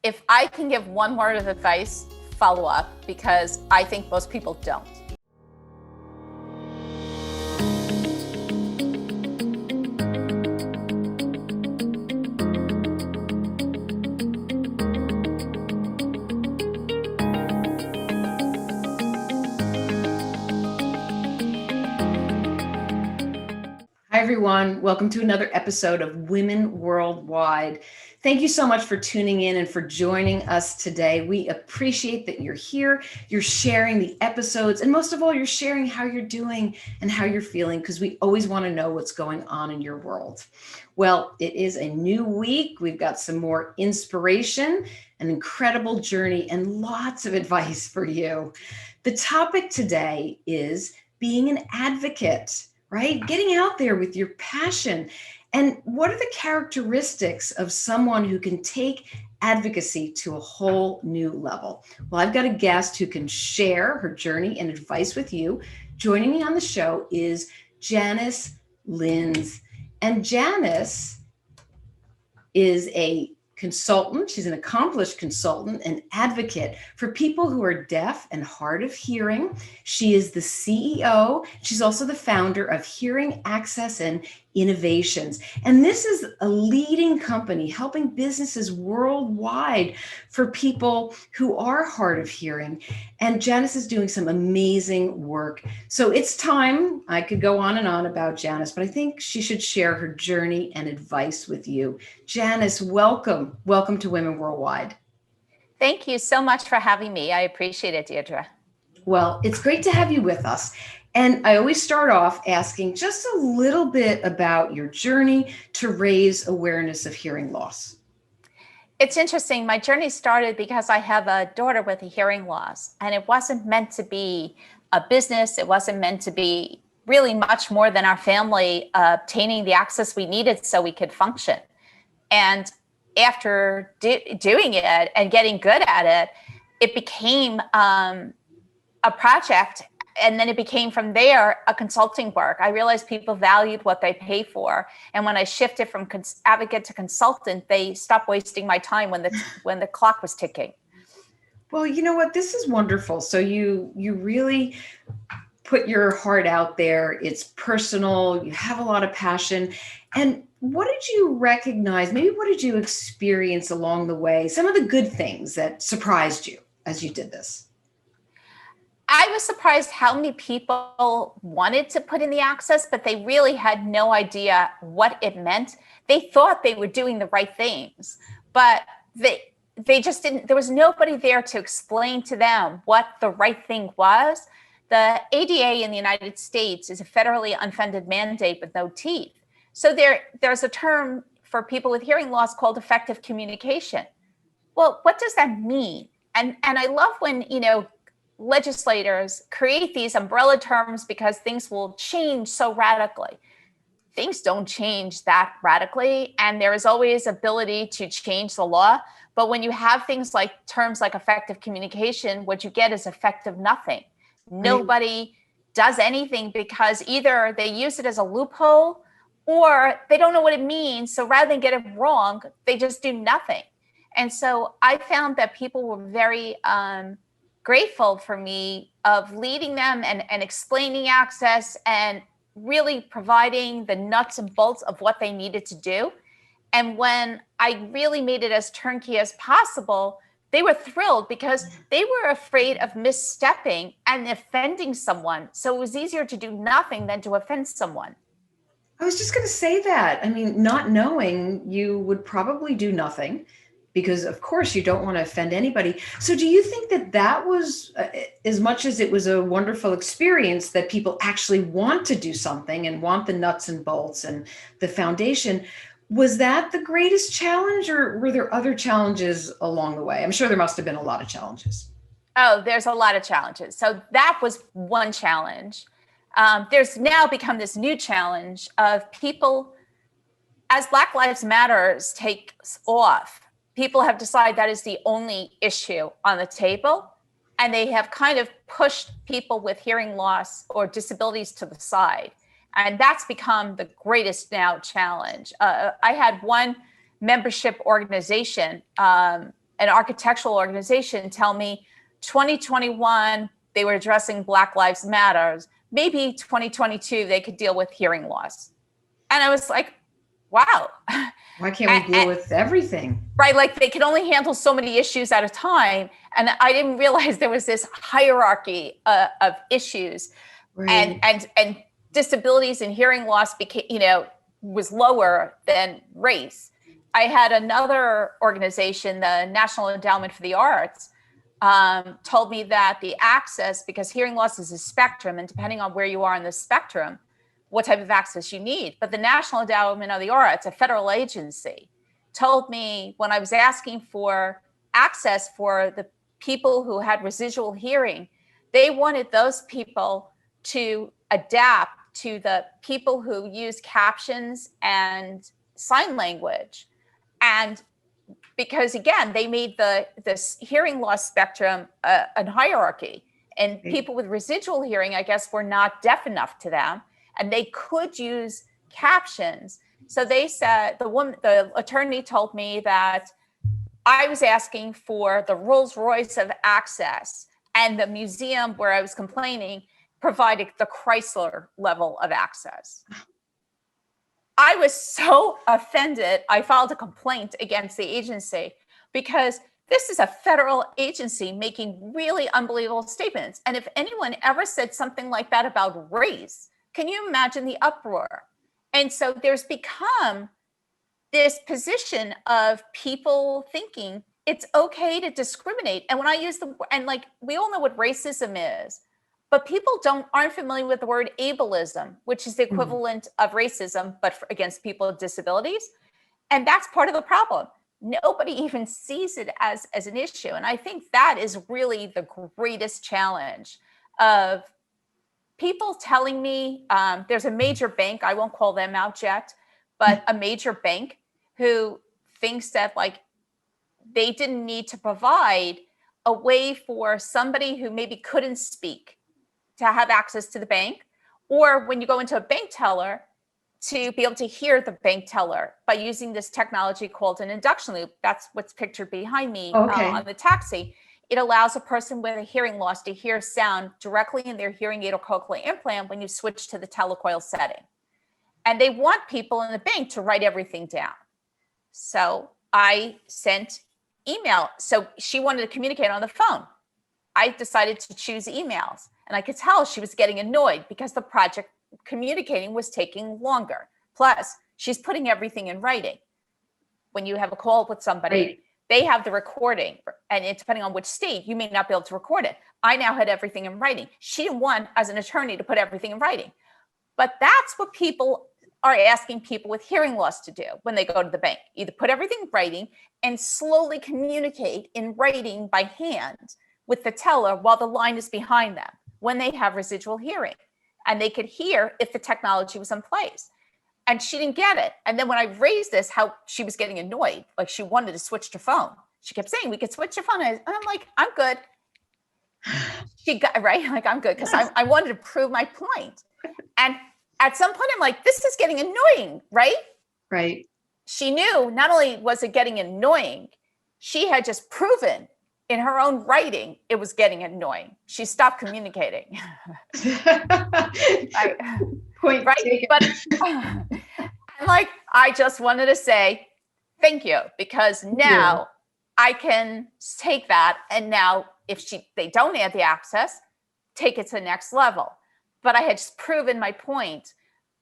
If I can give one word of advice, follow up, because I think most people don't. Hi, everyone. Welcome to another episode of Women Worldwide. Thank you so much for tuning in and for joining us today. We appreciate that you're here, you're sharing the episodes, and most of all, you're sharing how you're doing and how you're feeling, because we always want to know what's going on in your world. Well, it is a new week. We've got some more inspiration, an incredible journey, and lots of advice for you. The topic today is being an advocate, right? Getting out there with your passion. And what are the characteristics of someone who can take advocacy to a whole new level? Well, I've got a guest who can share her journey and advice with you. Joining me on the show is Janice Lintz. And Janice is a consultant. She's an accomplished consultant and advocate for people who are deaf and hard of hearing. She is the CEO. She's also the founder of Hearing Access and Innovations. And this is a leading company helping businesses worldwide for people who are hard of hearing. And Janice is doing some amazing work. So it's time. I could go on and on about Janice, but I think she should share her journey and advice with you. Janice, welcome. Welcome to Women Worldwide. Thank you so much for having me. I appreciate it, Deirdre. Well, it's great to have you with us. And I always start off asking just a little bit about your journey to raise awareness of hearing loss. It's interesting. My journey started because I have a daughter with a hearing loss, and it wasn't meant to be a business. It wasn't meant to be really much more than our family obtaining the access we needed so we could function. And after doing it and getting good at it, it became a project. And then it became from there a consulting work. I realized people valued what they pay for. And when I shifted from advocate to consultant, they stopped wasting my time when the clock was ticking. Well, you know what? This is wonderful. So you really put your heart out there. It's personal. You have a lot of passion. And what did you recognize? Maybe what did you experience along the way? Some of the good things that surprised you as you did this? I was surprised how many people wanted to put in the access, but they really had no idea what it meant. They thought they were doing the right things, but they just didn't. There was nobody there to explain to them what the right thing was. The ADA in the United States is a federally unfunded mandate with no teeth. So there's a term for people with hearing loss called effective communication. Well, what does that mean? And I love when, legislators create these umbrella terms because things will change so radically. Things don't change that radically, and there is always ability to change the law. But when you have things like terms like effective communication, what you get is effective nothing. Nobody does anything because either they use it as a loophole or they don't know what it means. So rather than get it wrong, they just do nothing. And so I found that people were very grateful for me of leading them and explaining access and really providing the nuts and bolts of what they needed to do. And when I really made it as turnkey as possible, they were thrilled because they were afraid of misstepping and offending someone. So it was easier to do nothing than to offend someone. I was just going to say that. I mean, not knowing, you would probably do nothing, because of course you don't want to offend anybody. So do you think that was, as much as it was a wonderful experience, that people actually want to do something and want the nuts and bolts and the foundation, was that the greatest challenge, or were there other challenges along the way? I'm sure there must have been a lot of challenges. Oh, there's a lot of challenges. So that was one challenge. There's now become this new challenge of people, as Black Lives Matters takes off, people have decided that is the only issue on the table, and they have kind of pushed people with hearing loss or disabilities to the side. And that's become the greatest now challenge. I had one membership organization an architectural organization tell me 2021, they were addressing Black Lives Matters. Maybe 2022, they could deal with hearing loss. And I was like, wow. Why can't we deal with everything? Right, like they could only handle so many issues at a time. And I didn't realize there was this hierarchy of issues. Right. And disabilities and hearing loss became, was lower than race. I had another organization, the National Endowment for the Arts, told me that the access, because hearing loss is a spectrum, and depending on where you are in the spectrum, what type of access you need. But the National Endowment of the Arts, a federal agency, told me when I was asking for access for the people who had residual hearing, they wanted those people to adapt to the people who use captions and sign language. And because again, they made this hearing loss spectrum a hierarchy, and people with residual hearing, I guess, were not deaf enough to them, and they could use captions. So they said, the attorney told me that I was asking for the Rolls Royce of access, and the museum where I was complaining provided the Chrysler level of access. I was so offended. I filed a complaint against the agency because this is a federal agency making really unbelievable statements. And if anyone ever said something like that about race, can you imagine the uproar? And so there's become this position of people thinking it's okay to discriminate. And when I use we all know what racism is, but people aren't familiar with the word ableism, which is the equivalent of racism, but against people with disabilities. And that's part of the problem. Nobody even sees it as an issue. And I think that is really the greatest challenge of people telling me, there's a major bank, I won't call them out yet, but a major bank who thinks that they didn't need to provide a way for somebody who maybe couldn't speak to have access to the bank, or when you go into a bank teller, to be able to hear the bank teller by using this technology called an induction loop. That's what's pictured behind me on the taxi. It allows a person with a hearing loss to hear sound directly in their hearing aid or cochlear implant when you switch to the telecoil setting. And they want people in the bank to write everything down. So I sent email. So she wanted to communicate on the phone. I decided to choose emails. And I could tell she was getting annoyed because the project communicating was taking longer. Plus, she's putting everything in writing. When you have a call with somebody, they have the recording. And depending on which state, you may not be able to record it. I now had everything in writing. She didn't want, as an attorney, to put everything in writing. But that's what people are asking people with hearing loss to do when they go to the bank. Either put everything in writing and slowly communicate in writing by hand with the teller while the line is behind them when they have residual hearing. And they could hear if the technology was in place. And she didn't get it. And then when I raised this, how she was getting annoyed, like she wanted to switch to phone. She kept saying, we could switch to phone. And I'm like, I'm good. She got, right? Like, I'm good. Because I wanted to prove my point. And at some point, I'm like, this is getting annoying, right? Right. She knew not only was it getting annoying, she had just proven in her own writing, it was getting annoying. She stopped communicating. Point right? taken. But I just wanted to say thank you, because now I can take that, and now if they don't have the access, take it to the next level. But I had just proven my point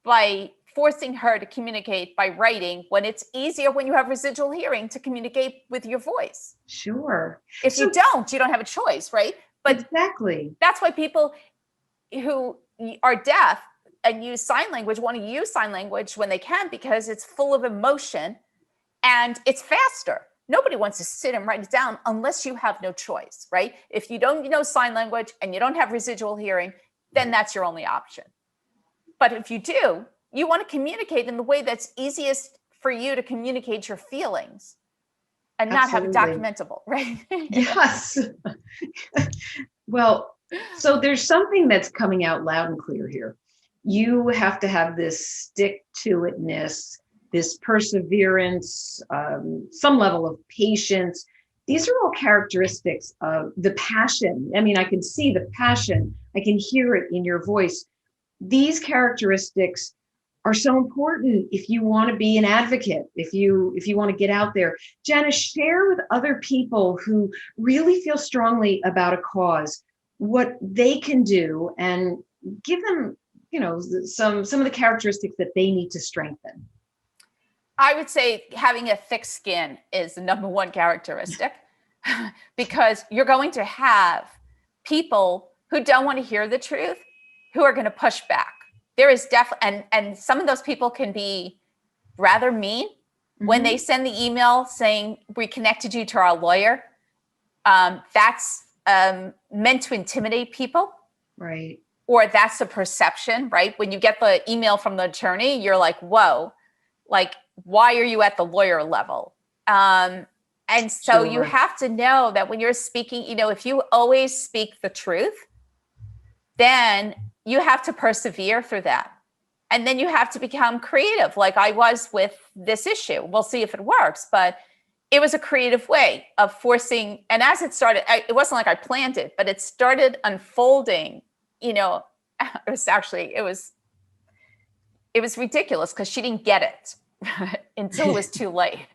by forcing her to communicate by writing, when it's easier when you have residual hearing to communicate with your voice. Sure. If you don't have a choice, right? But exactly. That's why people who are deaf and use sign language want to use sign language when they can, because it's full of emotion and it's faster. Nobody wants to sit and write it down unless you have no choice, right? If you don't know sign language and you don't have residual hearing, then that's your only option. But if you do, you want to communicate in the way that's easiest for you to communicate your feelings and not have it documentable, right? Yes. Well, so there's something that's coming out loud and clear here. You have to have this stick-to-itness, this perseverance, some level of patience These are all characteristics of the passion. I mean, I can see the passion. I can hear it in your voice. These characteristics are so important if you want to be an advocate, if you want to get out there. Janice, share with other people who really feel strongly about a cause what they can do, and give them, some of the characteristics that they need to strengthen. I would say having a thick skin is the number one characteristic, because you're going to have people who don't want to hear the truth, who are going to push back. There is definitely, and some of those people can be rather mean. When they send the email saying, we connected you to our lawyer, that's meant to intimidate people. Right. Or that's the perception, right? When you get the email from the attorney, you're like, whoa, like, why are you at the lawyer level? And so you have to know that when you're speaking, if you always speak the truth, then you have to persevere through that. And then you have to become creative, like I was with this issue. We'll see if it works, but it was a creative way of forcing. And as it started, it wasn't like I planned it, but it started unfolding. It was ridiculous because she didn't get it until it was too late.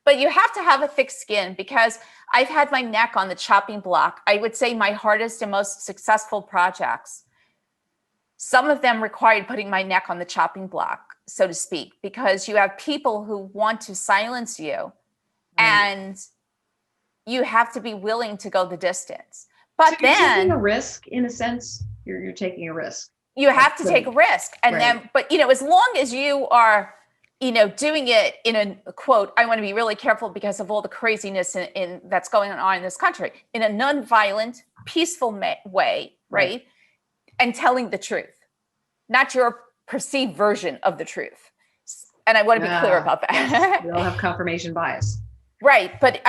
But you have to have a thick skin, because I've had my neck on the chopping block. I would say my hardest and most successful projects, some of them required putting my neck on the chopping block, so to speak, because you have people who want to silence you, and you have to be willing to go the distance. But so you're taking a risk, in a sense. You're taking a risk. You have to take a risk. And then, but as long as you are, doing it in a quote, I want to be really careful because of all the craziness in that's going on in this country, in a nonviolent, peaceful way, right? And telling the truth, not your perceived version of the truth. And I want to be clear about that. Yes. We all have confirmation bias. Right. But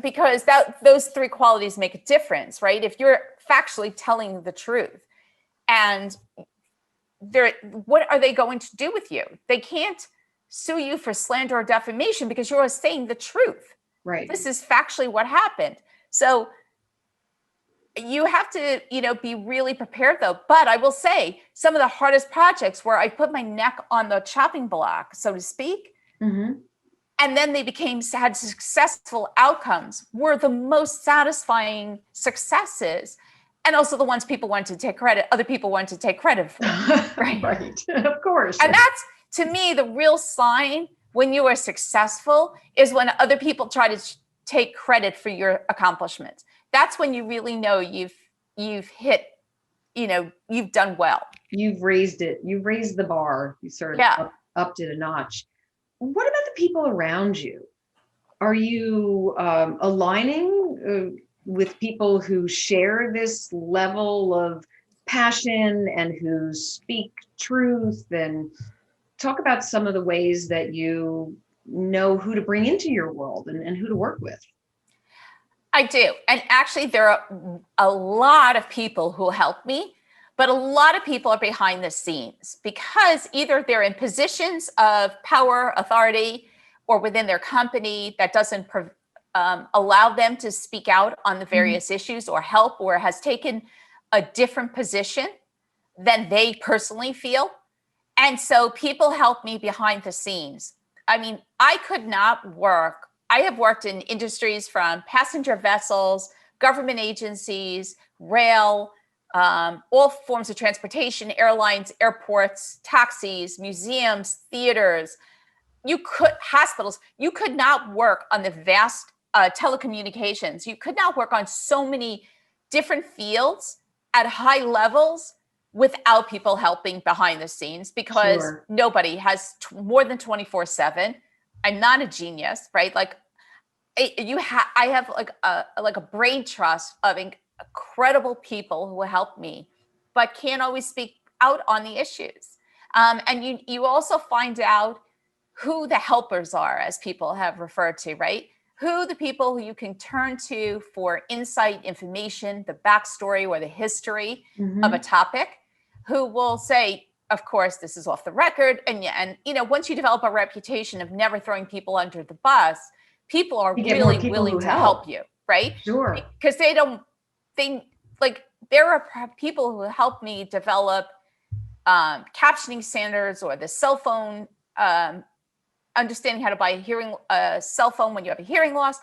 because those three qualities make a difference, right? If you're factually telling the truth, and what are they going to do with you? They can't sue you for slander or defamation because you're saying the truth. Right. This is factually what happened. So you have to, be really prepared, though. But I will say some of the hardest projects where I put my neck on the chopping block, so to speak, and then they had successful outcomes, were the most satisfying successes. And also the ones people wanted to take credit, other people wanted to take credit for. Right. Right. Of course. And that's, to me, the real sign when you are successful is when other people try to take credit for your accomplishments. That's when you really know you've hit, you've done well. You've raised it. You've raised the bar. You sort of upped it a notch. What about the people around you? Are you aligning with people who share this level of passion and who speak truth? And talk about some of the ways that you know who to bring into your world and who to work with. I do. And actually, there are a lot of people who help me, but a lot of people are behind the scenes because either they're in positions of power, authority, or within their company that doesn't allow them to speak out on the various issues or help, or has taken a different position than they personally feel. And so people help me behind the scenes. I mean, I have worked in industries from passenger vessels, government agencies, rail, all forms of transportation, airlines, airports, taxis, museums, theaters, hospitals. You could not work on the vast telecommunications. You could not work on so many different fields at high levels without people helping behind the scenes, because nobody has more than 24/7. I'm not a genius, right? Like I have like a brain trust of incredible people who will help me, but can't always speak out on the issues. And you also find out who the helpers are, as people have referred to, right? Who the people who you can turn to for insight, information, the backstory or the history of a topic, who will say, of course, this is off the record. And once you develop a reputation of never throwing people under the bus, people are You get more really people willing who to help. help you, right? Sure. Because there are people who help me develop captioning standards or the cell phone, understanding how to buy a cell phone when you have a hearing loss.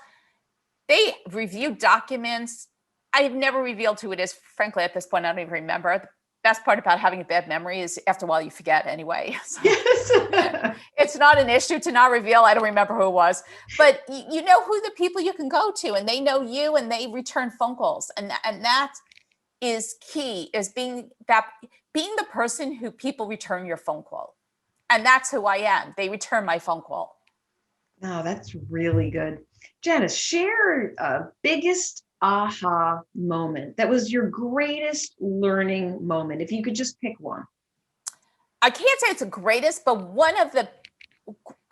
They review documents. I've never revealed who it is. Frankly, at this point, I don't even remember. The best part about having a bad memory is after a while you forget anyway. So Yes. it's not an issue to not reveal. I don't remember who it was, but you know who the people you can go to, and they know you, and they return phone calls, and that is key. Is being the person who people return your phone call, and that's who I am. They return my phone call. No, that's really good. Janice, share biggest aha moment that was your greatest learning moment. If you could just pick one. I can't say it's the greatest, but one of the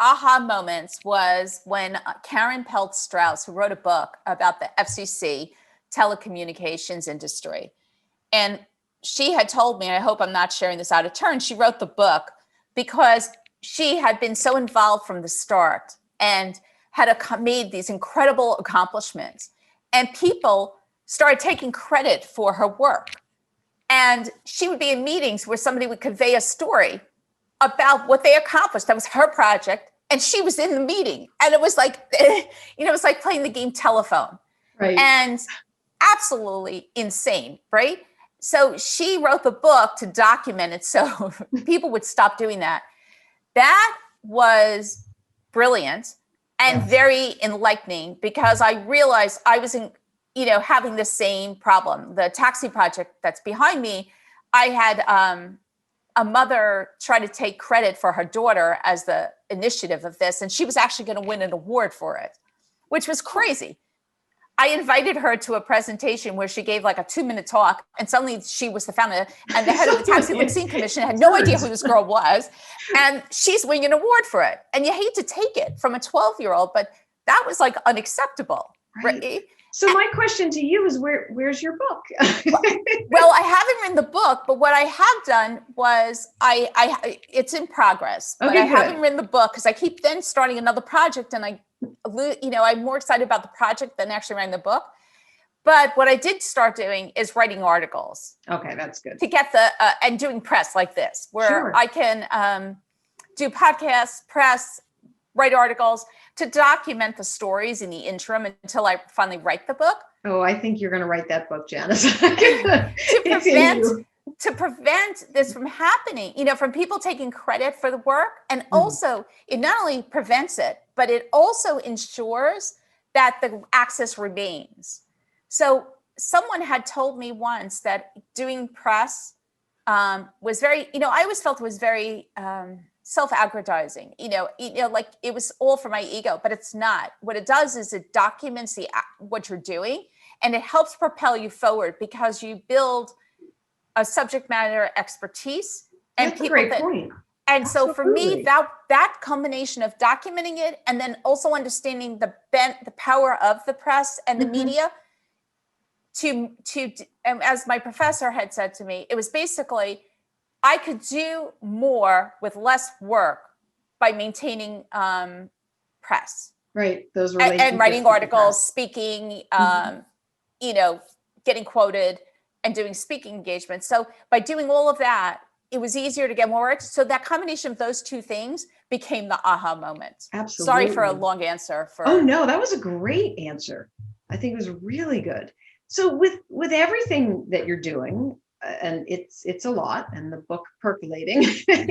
aha moments was when Karen Peltz Strauss, who wrote a book about the FCC telecommunications industry, and she had told me, I hope I'm not sharing this out of turn, she wrote the book because she had been so involved from the start and had made these incredible accomplishments. And people started taking credit for her work. And she would be in meetings where somebody would convey a story about what they accomplished. That was her project. And she was in the meeting. And it was like, it was like playing the game telephone. Right. And absolutely insane, right? So she wrote the book to document it so people would stop doing that. That was brilliant and very enlightening, because I realized I was having the same problem. The taxi project that's behind me, I had a mother try to take credit for her daughter as the initiative of this, and she was actually going to win an award for it, which was crazy. I invited her to a presentation where she gave like a 2-minute talk, and suddenly she was the founder, and the head of the Taxi Limousine Commission had no idea who this girl was, and she's winning an award for it. And you hate to take it from a 12-year-old, but that was like unacceptable. Right? So my question to you is, where's your book? Well, I haven't written the book, but what I have done was it's in progress. But I haven't written the book because I keep then starting another project, and I'm more excited about the project than actually writing the book. But what I did start doing is writing articles. Okay, that's good. To get and doing press like this, where I can do podcasts, press, write articles to document the stories in the interim until I finally write the book. Oh, I think you're going to write that book, Janice. to prevent this from happening, from people taking credit for the work. And also, it not only prevents it, but it also ensures that the access remains. So someone had told me once that doing press was very, I always felt it was very self-aggrandizing, like it was all for my ego, but it's not. What it does is it documents what you're doing, and it helps propel you forward because you build a subject matter expertise. And that's a great point. And so for me, that combination of documenting it and then also understanding the power of the press and the media to as my professor had said to me, it was basically, I could do more with less work by maintaining press. Right. Those relationships. And writing articles, speaking, getting quoted and doing speaking engagements. So by doing all of that, it was easier to get more work. So that combination of those two things became the aha moment. Absolutely. Sorry for a long answer. Oh, no, that was a great answer. I think it was really good. So with everything that you're doing, and it's a lot, and the book percolating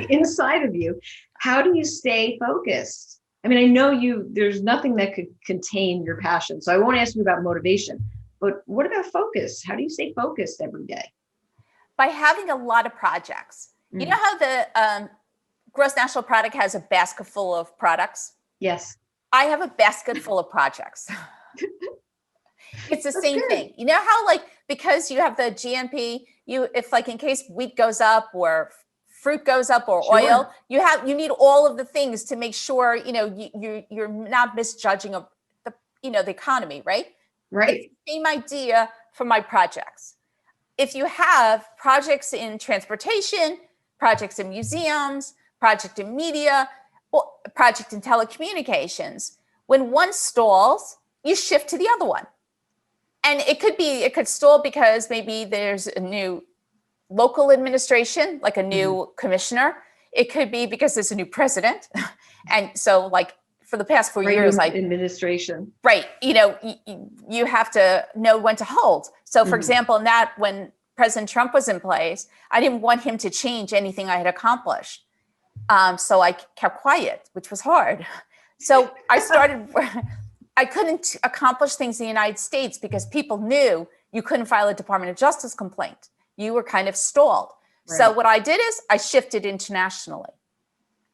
inside of you, how do you stay focused? I mean, I know there's nothing that could contain your passion, so I won't ask you about motivation, but what about focus? How do you stay focused every day? By having a lot of projects. You know how the gross national product has a basket full of products? Yes. I have a basket full of projects. It's the same thing. You know how, like, because you have the GMP, if like in case wheat goes up or fruit goes up or oil, you need all of the things to make sure you're not misjudging of the economy, right? Right. It's the same idea for my projects. If you have projects in transportation, projects in museums, project in media, or project in telecommunications, When one stalls, you shift to the other one. And it could stall because maybe there's a new local administration, like a new commissioner. It could be because there's a new president. And so like for the past 4 years, administration. Right. You have to know when to hold. So for example, when President Trump was in place, I didn't want him to change anything I had accomplished. So I kept quiet, which was hard. So I couldn't accomplish things in the United States because people knew you couldn't file a Department of Justice complaint. You were kind of stalled. Right. So what I did is I shifted internationally,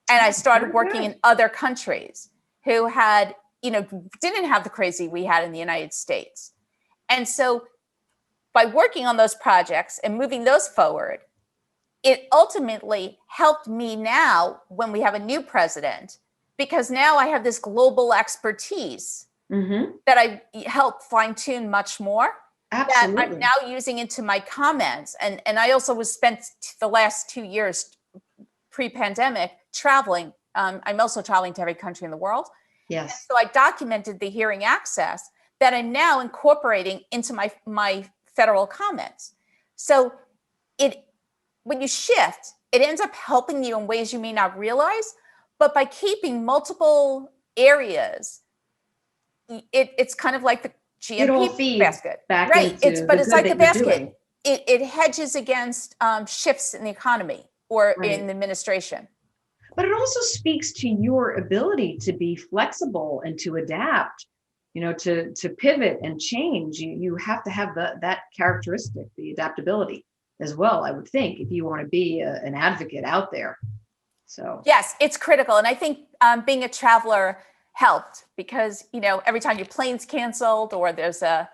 and I started working in other countries who had, didn't have the crazy we had in the United States. And so by working on those projects and moving those forward, it ultimately helped me now when we have a new president, because now I have this global expertise that I help fine tune much more. Absolutely. That I'm now using into my comments. And I also was spent the last 2 years pre-pandemic traveling. I'm also traveling to every country in the world. Yes. And so I documented the hearing access that I'm now incorporating into my federal comments. So when you shift, it ends up helping you in ways you may not realize, but by keeping multiple areas, it's kind of like the GMP basket, right? It's like the basket. It hedges against shifts in the economy or in the administration. But it also speaks to your ability to be flexible and to adapt, to pivot and change. You have to have that characteristic, the adaptability as well, I would think, if you want to be an advocate out there. So yes, it's critical. And I think being a traveler helped because, every time your plane's canceled or there's a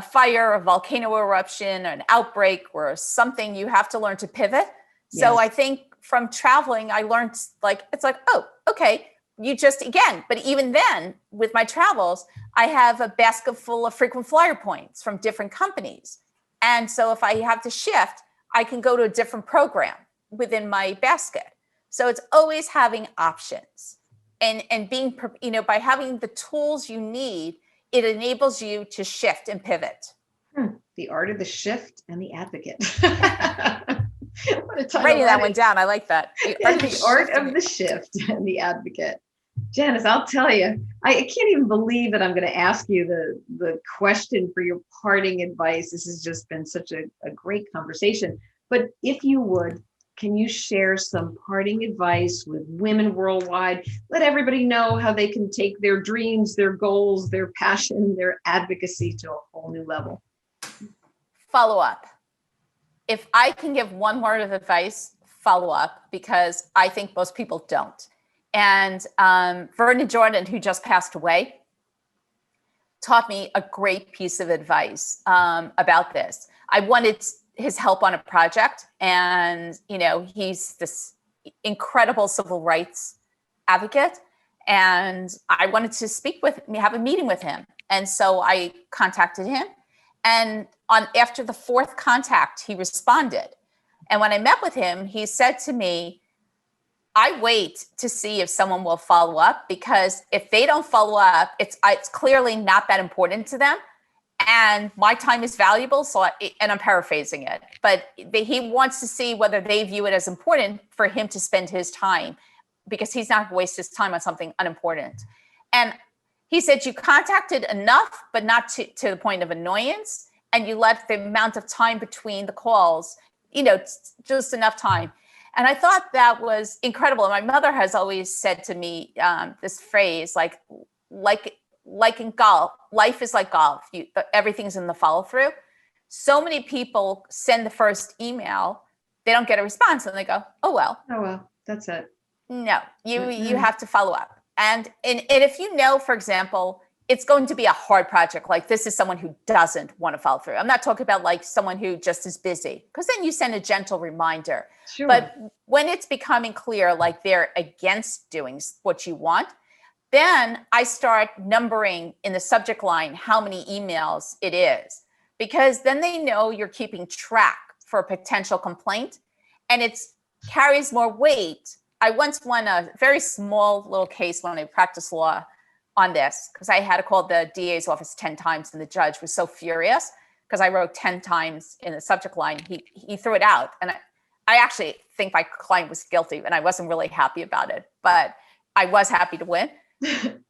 fire, a volcano eruption, an outbreak or something, you have to learn to pivot. So I think from traveling, I learned oh, okay, but even then with my travels, I have a basket full of frequent flyer points from different companies. And so if I have to shift, I can go to a different program within my basket. So it's always having options and being, by having the tools you need, it enables you to shift and pivot. The art of the shift and the advocate. Writing that one down. I like that. The art of the shift and the advocate. Janice, I'll tell you, I can't even believe that I'm going to ask you the question for your parting advice. This has just been such a great conversation. But if you would, can you share some parting advice with women worldwide? Let everybody know how they can take their dreams, their goals, their passion, their advocacy to a whole new level. Follow up. If I can give one word of advice, follow up, because I think most people don't. And Vernon Jordan, who just passed away, taught me a great piece of advice about this. I wanted his help on a project, and he's this incredible civil rights advocate, and I wanted to have a meeting with him. And so I contacted him, and after the fourth contact, he responded. And when I met with him, he said to me, I wait to see if someone will follow up, because if they don't follow up, it's clearly not that important to them. And my time is valuable. And I'm paraphrasing it, but he wants to see whether they view it as important for him to spend his time, because he's not going to waste his time on something unimportant. And he said, you contacted enough, but not to the point of annoyance. And you let the amount of time between the calls, just enough time. And I thought that was incredible. And my mother has always said to me this phrase, like in golf, life is like golf. Everything's in the follow through. So many people send the first email, they don't get a response, and they go, oh well, that's it. No, you have to follow up. And if for example, it's going to be a hard project. Like this is someone who doesn't want to follow through. I'm not talking about like someone who just is busy, because then you send a gentle reminder. Sure. But when it's becoming clear, like they're against doing what you want, then I start numbering in the subject line how many emails it is, because then they know you're keeping track for a potential complaint, and it carries more weight. I once won a very small little case when I practiced law on this because I had to call the DA's office 10 times and the judge was so furious because I wrote 10 times in the subject line. He threw it out. And I actually think my client was guilty and I wasn't really happy about it, but I was happy to win.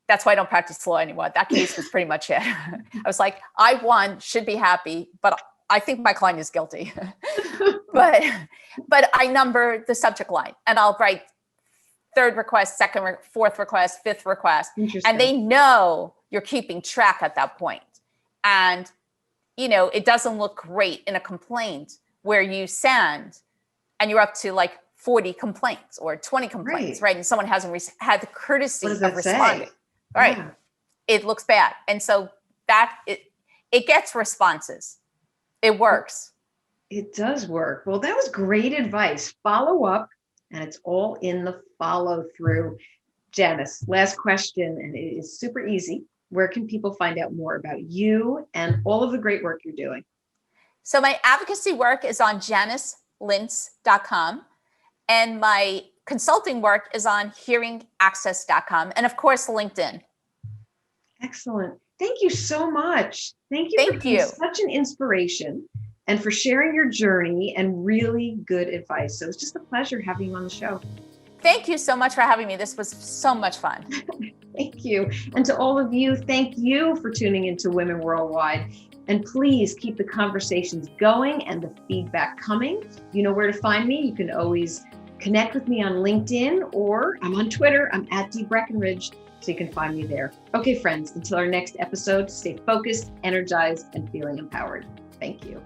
That's why I don't practice law anymore. That case was pretty much it. I was like, I won, should be happy, but I think my client is guilty. but I number the subject line and I'll write third request, second, fourth request, fifth request. And they know you're keeping track at that point. And, it doesn't look great in a complaint where you send and you're up to like 40 complaints or 20 complaints, right? And someone hasn't had the courtesy of responding. Right. Yeah. It looks bad. And so that it gets responses. It works. It does work. Well, that was great advice. Follow up, and it's all in the follow through. Janice, last question, and it is super easy. Where can people find out more about you and all of the great work you're doing? So my advocacy work is on janicelintz.com. And my consulting work is on hearingaccess.com. And of course, LinkedIn. Excellent. Thank you so much. Thank you for being such an inspiration and for sharing your journey and really good advice. So it's just a pleasure having you on the show. Thank you so much for having me. This was so much fun. Thank you. And to all of you, thank you for tuning into Women Worldwide. And please keep the conversations going and the feedback coming. You know where to find me. You can always connect with me on LinkedIn or I'm on Twitter. I'm at Dee Breckenridge, so you can find me there. Okay, friends, until our next episode, stay focused, energized, and feeling empowered. Thank you.